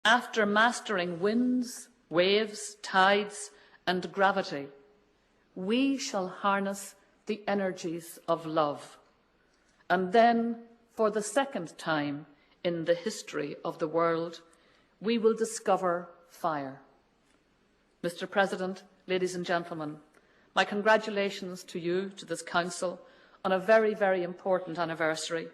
After mastering winds, waves, tides and gravity, we shall harness the energies of love. And then, for the second time in the history of the world, we will discover fire. Mr. President, ladies and gentlemen, my congratulations to you, to this Council, on a very, very important anniversary.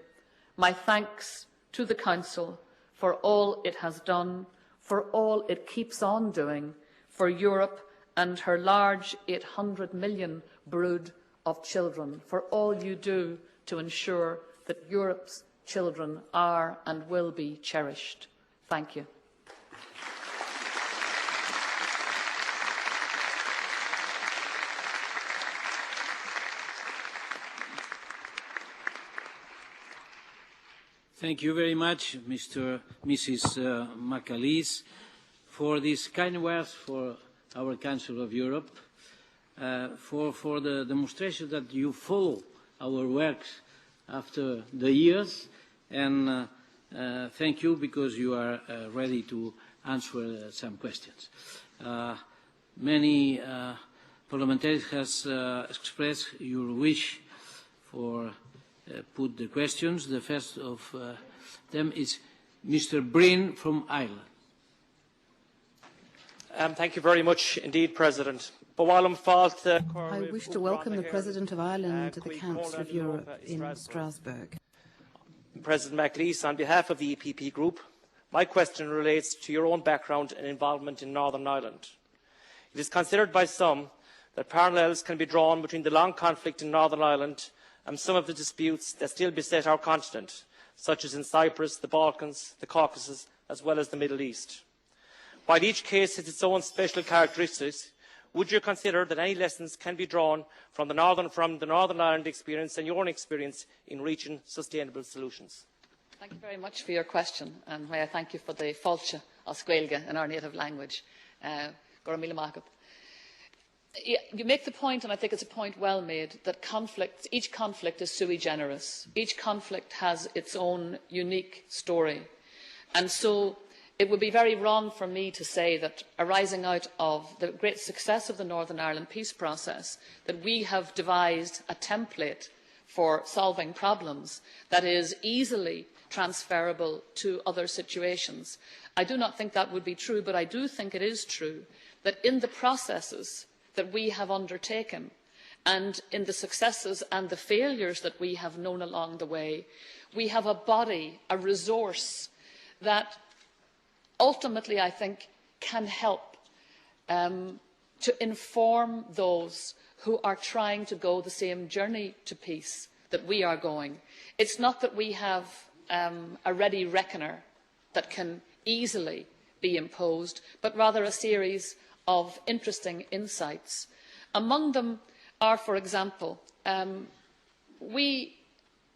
My thanks to the Council for all it has done, for all it keeps on doing for Europe and her large 800 million brood of children, for all you do to ensure that Europe's children are and will be cherished. Thank you. Thank you very much, Mrs. McAleese, for these kind words for our Council of Europe, for the demonstration that you follow our work after the years, and thank you because you are ready to answer some questions. Many parliamentarians have expressed your wish for put the questions. The first of them is Mr. Breen from Ireland. Thank you very much indeed, President. I wish to welcome the President of Ireland to the Council of Europe in Strasbourg. President McAleese, on behalf of the EPP Group, my question relates to your own background and involvement in Northern Ireland. It is considered by some that parallels can be drawn between the long conflict in Northern Ireland and some of the disputes that still beset our continent, such as in Cyprus, the Balkans, the Caucasus, as well as the Middle East. While each case has its own special characteristics, would you consider that any lessons can be drawn from the Northern Ireland experience and your own experience in reaching sustainable solutions? Thank you very much for your question, and I thank you for the fáilte as Gaeilge in our native language. You make the point, and I think it's a point well made, that each conflict is sui generis. Each conflict has its own unique story. And so it would be very wrong for me to say that, arising out of the great success of the Northern Ireland peace process, that we have devised a template for solving problems that is easily transferable to other situations. I do not think that would be true, but I do think it is true that in the processes that we have undertaken and in the successes and the failures that we have known along the way, we have a body, a resource that ultimately, I think, can help to inform those who are trying to go the same journey to peace that we are going. It's not that we have a ready reckoner that can easily be imposed, but rather a series of interesting insights. Among them are, for example, we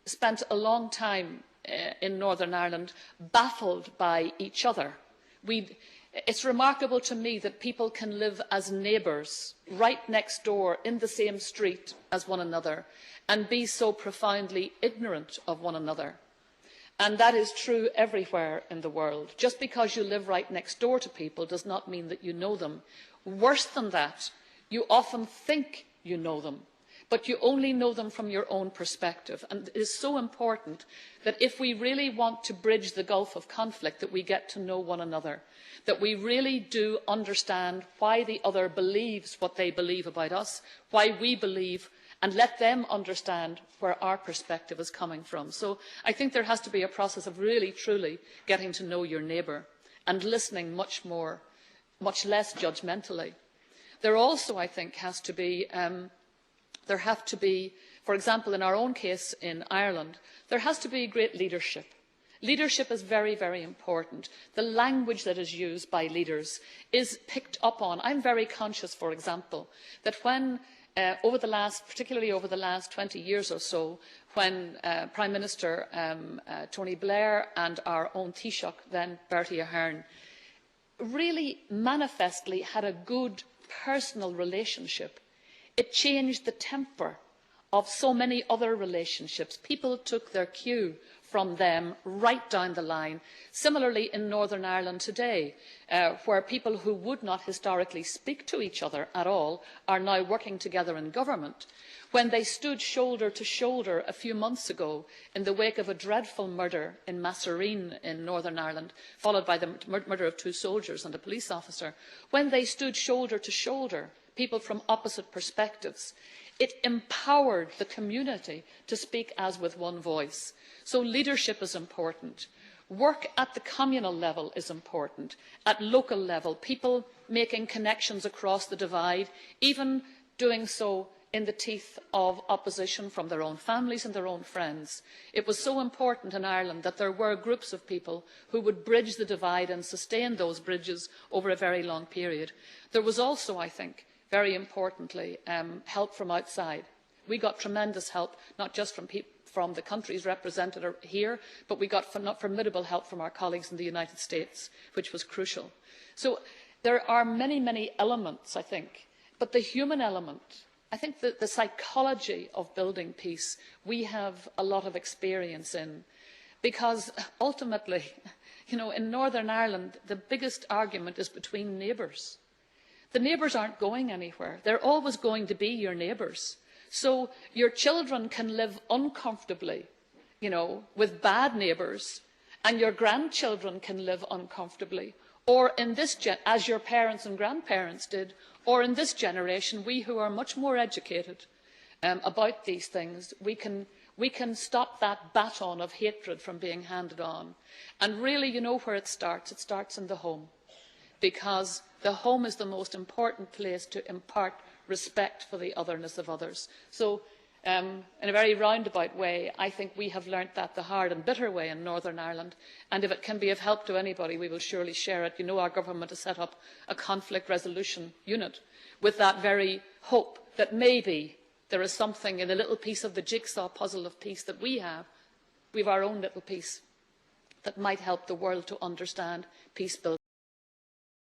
spent a long time in Northern Ireland baffled by each other. It's remarkable to me that people can live as neighbours right next door in the same street as one another and be so profoundly ignorant of one another. And that is true everywhere in the world. Just because you live right next door to people does not mean that you know them. Worse than that, you often think you know them, but you only know them from your own perspective. And it is so important that if we really want to bridge the gulf of conflict, that we get to know one another, that we really do understand why the other believes what they believe about us, why we believe, and let them understand where our perspective is coming from. So I think there has to be a process of really, truly getting to know your neighbour and listening much less judgmentally. There also, I think, has to be, for example, in our own case in Ireland, there has to be great leadership. Leadership is very, very important. The language that is used by leaders is picked up on. I'm very conscious, for example, that when particularly over the last 20 years or so, when Prime Minister Tony Blair and our own Taoiseach, then Bertie Ahern, really manifestly had a good personal relationship, it changed the temper of so many other relationships. People took their cue from them right down the line. Similarly, in Northern Ireland today, where people who would not historically speak to each other at all are now working together in government, when they stood shoulder to shoulder a few months ago in the wake of a dreadful murder in Massereen in Northern Ireland, followed by the murder of 2 soldiers and a police officer, when they stood shoulder to shoulder, people from opposite perspectives, it empowered the community to speak as with one voice. So leadership is important. Work at the communal level is important. At local level, people making connections across the divide, even doing so in the teeth of opposition from their own families and their own friends. It was so important in Ireland that there were groups of people who would bridge the divide and sustain those bridges over a very long period. There was also, I think, very importantly, help from outside. We got tremendous help, not just from the countries represented here, but we got formidable help from our colleagues in the United States, which was crucial. So there are many, many elements, I think, but the human element, I think that the psychology of building peace, we have a lot of experience in, because ultimately, in Northern Ireland, the biggest argument is between neighbours. The neighbours aren't going anywhere. They're always going to be your neighbours. So your children can live uncomfortably, with bad neighbours, and your grandchildren can live uncomfortably, or as your parents and grandparents did, or in this generation, we who are much more educated about these things, we can stop that baton of hatred from being handed on. And really, where it starts? It starts in the home, because the home is the most important place to impart respect for the otherness of others. So, in a very roundabout way, I think we have learnt that the hard and bitter way in Northern Ireland, and if it can be of help to anybody, we will surely share it. Our government has set up a conflict resolution unit with that very hope that maybe there is something in a little piece of the jigsaw puzzle of peace that we have our own little piece, that might help the world to understand peace building.